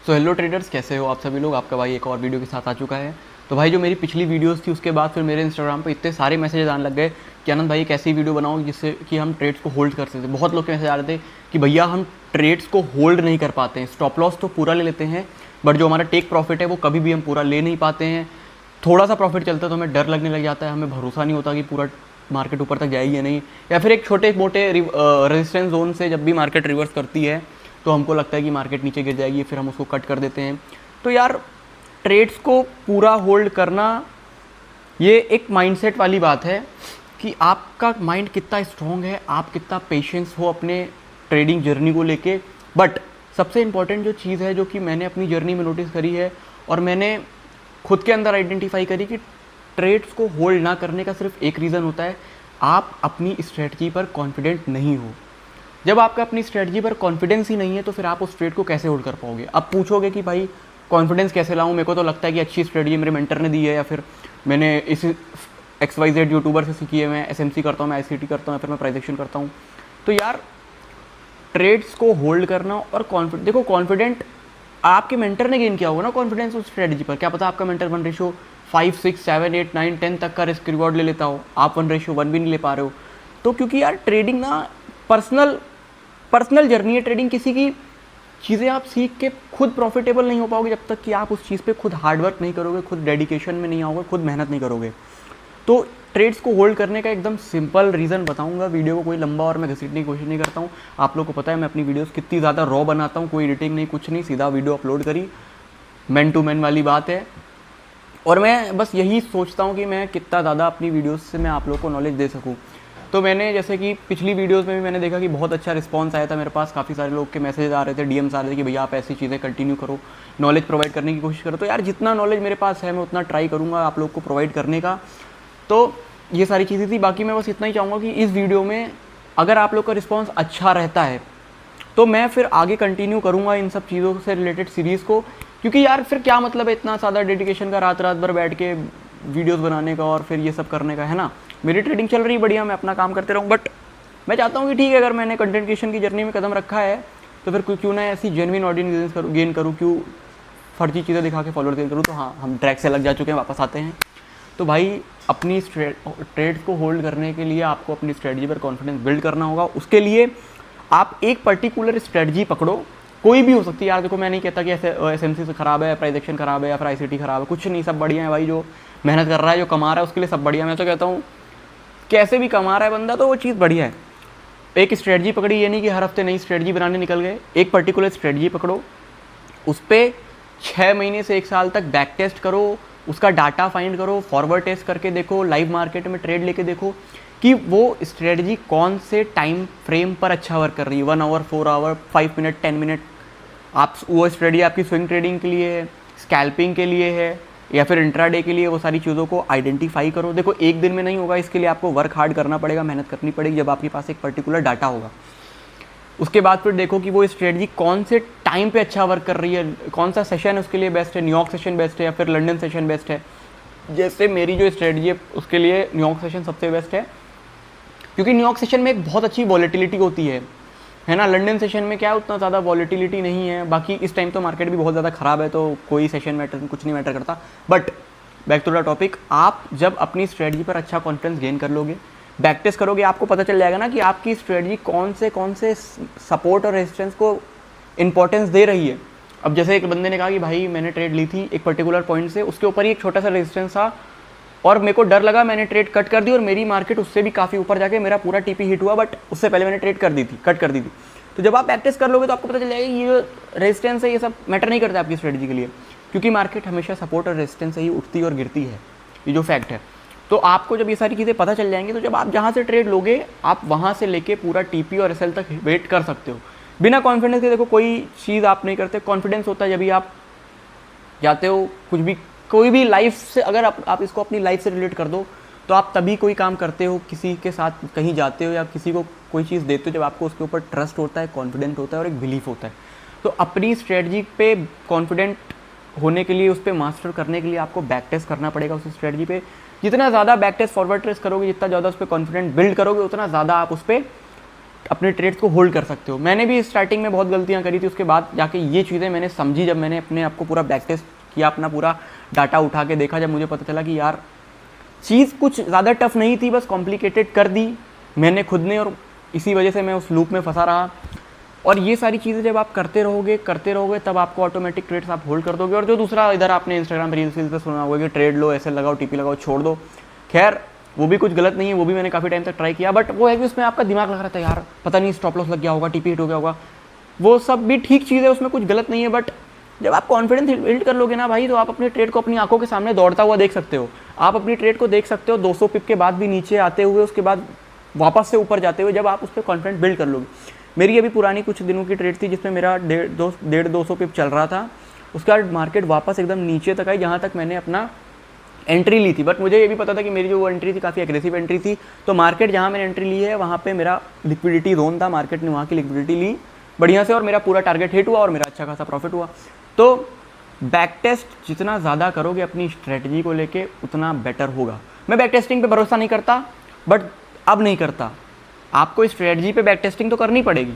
So hello traders, कैसे हो आप सभी लोग। आपका भाई एक और वीडियो के साथ आ चुका है। तो भाई जो मेरी पिछली वीडियोस थी उसके बाद फिर मेरे इंस्टाग्राम पे इतने सारे मैसेज आने लग गए कि आनंद भाई एक ऐसी वीडियो बनाओ जिससे कि हम ट्रेड्स को होल्ड कर सकते। बहुत लोग के मैसेज आ रहे थे कि भैया हम ट्रेड्स को होल्ड नहीं कर पाते हैं, स्टॉप लॉस तो पूरा ले लेते हैं बट जो हमारा टेक प्रॉफिट है वो कभी भी हम पूरा ले नहीं पाते हैं। थोड़ा सा प्रॉफिट चलता है तो हमें डर लगने लग जाता है, हमें भरोसा नहीं होता कि पूरा मार्केट ऊपर तक जाएगी या नहीं, या फिर एक छोटे मोटे रेजिस्टेंस जोन से जब भी मार्केट रिवर्स करती है तो हमको लगता है कि मार्केट नीचे गिर जाएगी, फिर हम उसको कट कर देते हैं। तो यार ट्रेड्स को पूरा होल्ड करना ये एक माइंडसेट वाली बात है कि आपका माइंड कितना स्ट्रॉन्ग है, आप कितना पेशेंस हो अपने ट्रेडिंग जर्नी को लेके। बट सबसे इम्पॉर्टेंट जो चीज़ है जो कि मैंने अपनी जर्नी में नोटिस करी है और मैंने खुद के अंदर आइडेंटिफाई करी कि ट्रेड्स को होल्ड ना करने का सिर्फ एक रीज़न होता है, आप अपनी स्ट्रेटजी पर कॉन्फिडेंट नहीं हो। जब आपका अपनी स्ट्रेटजी पर कॉन्फिडेंस ही नहीं है तो फिर आप उस ट्रेड को कैसे होल्ड कर पाओगे। अब पूछोगे कि भाई कॉन्फिडेंस कैसे लाऊं, मेरे को तो लगता है कि अच्छी स्ट्रेटजी मेरे मेंटर ने दी है या फिर मैंने इस XYZ यूट्यूबर से सीखी है, मैं SMC करता हूँ, मैं ICT करता हूँ या फिर मैं प्राइस एक्शन करता हूँ। तो यार ट्रेड्स को होल्ड करना और कॉन्फिडेंट, देखो कॉन्फिडेंट आपके मेंटर ने गेन किया होगा ना कॉन्फिडेंस उस स्ट्रेटजी पर। क्या पता आपका मेंटर 1:5, 6, 7, 8, 9, 10 तक का रिस्क रिवॉर्ड ले लेता हो, आप 1:1 भी नहीं ले पा रहे हो। तो क्योंकि यार ट्रेडिंग ना पर्सनल जर्नी है, ट्रेडिंग किसी की चीज़ें आप सीख के खुद प्रॉफिटेबल नहीं हो पाओगे जब तक कि आप उस चीज़ पे खुद हार्डवर्क नहीं करोगे, खुद डेडिकेशन में नहीं आओगे, खुद मेहनत नहीं करोगे। तो ट्रेड्स को होल्ड करने का एकदम सिंपल रीज़न बताऊंगा। वीडियो को कोई लंबा और मैं घसीटने की कोशिश नहीं करता हूँ। आप लोगों को पता है मैं अपनी वीडियोस कितनी ज़्यादा रॉ बनाता हूँ, कोई एडिटिंग नहीं, कुछ नहीं, सीधा वीडियो अपलोड करी, मैन टू मैन वाली बात है। और मैं बस यही सोचता हूँ कि मैं कितना ज़्यादा अपनी वीडियोस से मैं आप लोगों को नॉलेज दे सकूँ। तो मैंने जैसे कि पिछली वीडियोस में भी मैंने देखा कि बहुत अच्छा रिस्पांस आया था मेरे पास, काफ़ी सारे लोग के मैसेज आ रहे थे, DMs आ रहे थे कि भैया आप ऐसी चीज़ें कंटिन्यू करो, नॉलेज प्रोवाइड करने की कोशिश करो। तो यार जितना नॉलेज मेरे पास है मैं उतना ट्राई करूँगा आप लोग को प्रोवाइड करने का। तो ये सारी चीज़ें थी। बाकी मैं बस इतना ही चाहूँगा कि इस वीडियो में अगर आप लोग का रिस्पॉन्स अच्छा रहता है तो मैं फिर आगे कंटिन्यू करूँगा इन सब चीज़ों से रिलेटेड सीरीज़ को, क्योंकि यार फिर क्या मतलब है इतना ज़्यादा डेडिकेशन का, रात रात भर बैठ के वीडियोस बनाने का और फिर ये सब करने का, है ना। मेरी ट्रेडिंग चल रही बढ़िया, मैं अपना काम करते रहूँ, बट मैं चाहता हूँ कि ठीक है अगर मैंने कंटेंट क्रिएशन की जर्नी में कदम रखा है तो फिर क्यों ना ऐसी जेन्युइन ऑडियंस गेन करूँ, क्यों फर्जी चीज़ें दिखा के फॉलोअर गेन करूँ। तो हाँ, हम ट्रैक से लग जा चुके हैं, वापस आते हैं। तो भाई अपनी ट्रेड्स को होल्ड करने के लिए आपको अपनी स्ट्रेटजी पर कॉन्फिडेंस बिल्ड करना होगा। उसके लिए आप एक पर्टिकुलर स्ट्रेटजी पकड़ो, कोई भी हो सकती है यार। देखो मैं नहीं कहता कि SMC से ख़राब है, प्राइस एक्शन ख़राब है या फिर ICT ख़राब है, कुछ नहीं, सब बढ़िया है भाई। जो मेहनत कर रहा है, जो कमा रहा है उसके लिए सब बढ़िया। मैं तो कहता हूँ कैसे भी कमा रहा है बंदा तो वो चीज़ बढ़िया है। एक स्ट्रेटजी पकड़ी, ये नहीं कि हर हफ्ते नई स्ट्रेटजी बनाने निकल गए। एक पर्टिकुलर स्ट्रेटजी पकड़ो, उस पर 6 महीने से 1 साल तक बैक टेस्ट करो, उसका डाटा फाइंड करो, फॉरवर्ड टेस्ट करके देखो, लाइव मार्केट में ट्रेड लेके देखो कि वो स्ट्रेटजी कौन से टाइम फ्रेम पर अच्छा वर्क कर रही है। 1 आवर, 4 आवर, 5 मिनट, 10 मिनट। आप वो स्ट्रेटजी आपकी स्विंग ट्रेडिंग के लिए है, स्कैल्पिंग के लिए है या फिर इंट्राडे के लिए, वो सारी चीज़ों को आइडेंटिफाई करो। देखो एक दिन में नहीं होगा, इसके लिए आपको वर्क हार्ड करना पड़ेगा, मेहनत करनी पड़ेगी जब आपके पास एक पर्टिकुलर डाटा होगा। उसके बाद फिर देखो कि वो स्ट्रेटजी कौन से टाइम पे अच्छा वर्क कर रही है, कौन सा सेशन उसके लिए बेस्ट है, न्यूयॉर्क सेशन बेस्ट है या फिर लंदन सेशन बेस्ट है। जैसे मेरी जो स्ट्रेटजी है उसके लिए न्यूयॉर्क सेशन सबसे बेस्ट है, क्योंकि न्यूयॉर्क सेशन में एक बहुत अच्छी वॉलेटिलिटी होती है ना। लंदन सेशन में क्या उतना ज़्यादा वॉलेटिलिटी नहीं है। बाकी इस टाइम तो मार्केट भी बहुत ज़्यादा ख़राब है तो कोई सेशन मैटर, कुछ नहीं मैटर करता। But back to the topic, आप जब अपनी स्ट्रेटजी पर अच्छा कॉन्फिडेंस गेन कर लोगे, बैक टेस्ट करोगे, आपको पता चल जाएगा ना कि आपकी स्ट्रेटजी कौन से सपोर्ट और रेजिस्टेंस को इंपॉर्टेंस दे रही है। अब जैसे एक बंदे ने कहा कि भाई मैंने ट्रेड ली थी एक पर्टिकुलर पॉइंट से, उसके ऊपर ही एक छोटा सा रेजिस्टेंस था और मेरे को डर लगा, मैंने ट्रेड कट कर दी और मेरी मार्केट उससे भी काफ़ी ऊपर जाके मेरा पूरा TP हिट हुआ, बट उससे पहले मैंने ट्रेड कट कर दी थी। तो जब आप बैक टेस्ट कर लोगे तो आपको पता चल जाएगा ये रेजिस्टेंस है, ये सब मैटर नहीं करता आपकी स्ट्रेटजी के लिए, क्योंकि मार्केट हमेशा सपोर्ट और रेजिस्टेंस से ही उठती और गिरती है, ये जो फैक्ट है। तो आपको जब ये सारी चीज़ें पता चल जाएंगी तो जब आप जहाँ से ट्रेड लोगे आप वहाँ से लेके पूरा TP और SL तक वेट कर सकते हो बिना कॉन्फिडेंस के। देखो कोई चीज़ आप नहीं करते, कॉन्फिडेंस होता है जब भी आप जाते हो कुछ भी, कोई भी लाइफ से, अगर आप इसको अपनी लाइफ से रिलेट कर दो तो आप तभी कोई काम करते हो, किसी के साथ कहीं जाते हो या किसी को कोई चीज़ देते हो जब आपको उसके ऊपर ट्रस्ट होता है, कॉन्फिडेंट होता है और एक बिलीफ होता है। तो अपनी स्ट्रेटजी पे कॉन्फिडेंट होने के लिए, उस पर मास्टर करने के लिए आपको बैक टेस्ट करना पड़ेगा उस स्ट्रेटजी पे। जितना ज़्यादा बैक टेस्ट फॉरवर्ड टेस्ट करोगे, जितना ज़्यादा उस पर कॉन्फिडेंट बिल्ड करोगे, उतना ज़्यादा आप उस पर अपने ट्रेड्स को होल्ड कर सकते हो। मैंने भी स्टार्टिंग में बहुत गलतियाँ करी थी, उसके बाद जाके ये चीज़ें मैंने समझी, जब मैंने अपने आप को पूरा बैक टेस्ट किया, अपना पूरा डाटा उठा के देखा, जब मुझे पता चला कि यार चीज़ कुछ ज़्यादा टफ नहीं थी, बस कॉम्प्लिकेटेड कर दी मैंने खुद ने, और इसी वजह से मैं उस लूप में फंसा रहा। और ये सारी चीज़ें जब आप करते रहोगे तब आपको ऑटोमेटिक ट्रेड्स आप होल्ड कर दोगे। और जो दूसरा इधर आपने इंस्टाग्राम रील्स पे सुना होगा कि ट्रेड लो, ऐसे लगाओ, टीपी लगाओ, छोड़ दो, खैर वो भी कुछ गलत नहीं है, वो भी मैंने काफ़ी टाइम तक ट्राई किया, बट वो है कि उसमें आपका दिमाग लग रहा था यार पता नहीं स्टॉप लॉस लग गया होगा, टीपी हिट हो गया होगा, वो सब भी ठीक चीज़ है, उसमें कुछ गलत नहीं है। बट जब आप कॉन्फिडेंस बिल्ड कर लोगे ना भाई, तो आप अपने ट्रेड को अपनी आंखों के सामने दौड़ता हुआ देख सकते हो। आप अपनी ट्रेड को देख सकते हो 200 पिप के बाद भी नीचे आते हुए, उसके बाद वापस से ऊपर जाते हुए, जब आप उस पर कॉन्फिडेंस बिल्ड कर लोगे। मेरी अभी पुरानी कुछ दिनों की ट्रेड थी जिसमें मेरा 150-200 पिप चल रहा था, उसके बाद मार्केट वापस एकदम नीचे तक आई जहाँ तक मैंने अपना एंट्री ली थी। बट मुझे ये भी पता था कि मेरी जो वो एंट्री थी काफ़ी एग्रेसिव एंट्री थी, तो मार्केट जहाँ मैंने एंट्री ली है वहाँ पे मेरा लिक्विडिटी जोन था, मार्केट ने वहाँ की लिक्विडिटी ली बढ़िया से, और मेरा पूरा टारगेट हिट हुआ और मेरा अच्छा खासा प्रॉफिट हुआ। तो बैक टेस्ट जितना ज़्यादा करोगे अपनी स्ट्रेटजी को लेके, उतना बेटर होगा। मैं बैक टेस्टिंग पे भरोसा नहीं करता, बट अब नहीं करता। आपको स्ट्रेटजी पे बैक टेस्टिंग तो करनी पड़ेगी।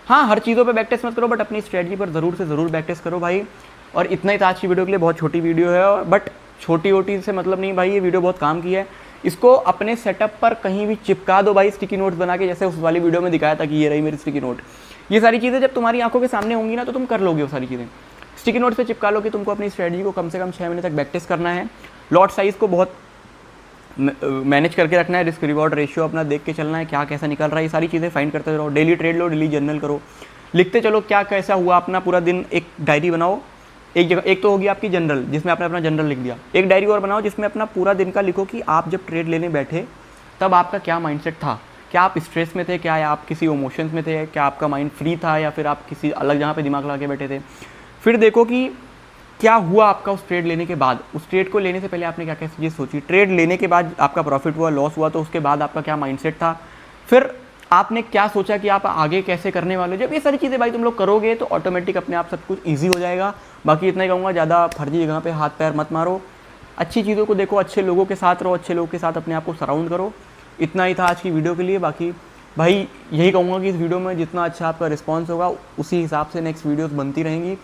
हाँ, हर चीज़ों पे बैक टेस्ट मत करो, बट अपनी स्ट्रेटजी पर ज़रूर से ज़रूर बैक टेस्ट करो भाई। और इतना ही था आज की वीडियो के लिए, बहुत छोटी वीडियो है, बट छोटी वोटी से मतलब नहीं भाई, ये वीडियो बहुत काम की है। इसको अपने सेटअप पर कहीं भी चिपका दो भाई, स्टिकी नोट्स बना के, जैसे उस वाली वीडियो में दिखाया था कि ये रही मेरी स्टिकी नोट। ये सारी चीज़ें जब तुम्हारी आंखों के सामने होंगी ना, तो तुम कर लोगे वो सारी चीज़ें। स्टिकी नोट्स पे चिपका लो कि तुमको अपनी स्ट्रेटजी को कम से कम 6 महीने तक बैक टेस्ट करना है। लॉट साइज़ को बहुत मैनेज करके रखना है, रिस्क रिवॉर्ड रेशियो अपना देख के चलना है, क्या कैसा निकल रहा है, ये सारी चीज़ें फाइंड करते रहो। डेली ट्रेड लो, डेली जर्नल करो, लिखते चलो क्या कैसा हुआ, अपना पूरा दिन एक डायरी बनाओ। एक जगह, एक तो होगी आपकी जनरल, जिसमें आपने अपना जनरल लिख दिया, एक डायरी और बनाओ जिसमें अपना पूरा दिन का लिखो कि आप जब ट्रेड लेने बैठे तब आपका क्या माइंडसेट था, क्या आप स्ट्रेस में थे, क्या आप किसी इमोशंस में थे, क्या आपका माइंड फ्री था, या फिर आप किसी अलग जगह पे दिमाग लगा के बैठे थे। फिर देखो कि क्या हुआ आपका उस ट्रेड लेने के बाद, उस ट्रेड को लेने से पहले आपने क्या क्या चीज़ें सोची, ट्रेड लेने के बाद आपका प्रॉफिट हुआ, लॉस हुआ, तो उसके बाद आपका क्या माइंडसेट था, फिर आपने क्या सोचा कि आप आगे कैसे करने वाले हो। जब ये सारी चीज़ें भाई तुम लोग करोगे तो ऑटोमेटिक अपने आप सब कुछ ईजी हो जाएगा। बाकी इतना ही कहूँगा, ज़्यादा फर्जी जगह पे हाथ पैर मत मारो, अच्छी चीज़ों को देखो, अच्छे लोगों के साथ रहो, अच्छे लोगों के साथ अपने आप को सराउंड करो। इतना ही था आज की वीडियो के लिए। बाकी भाई यही कहूँगा कि इस वीडियो में जितना अच्छा आपका रिस्पॉन्स होगा, उसी हिसाब से नेक्स्ट वीडियोज़ बनती रहेंगी।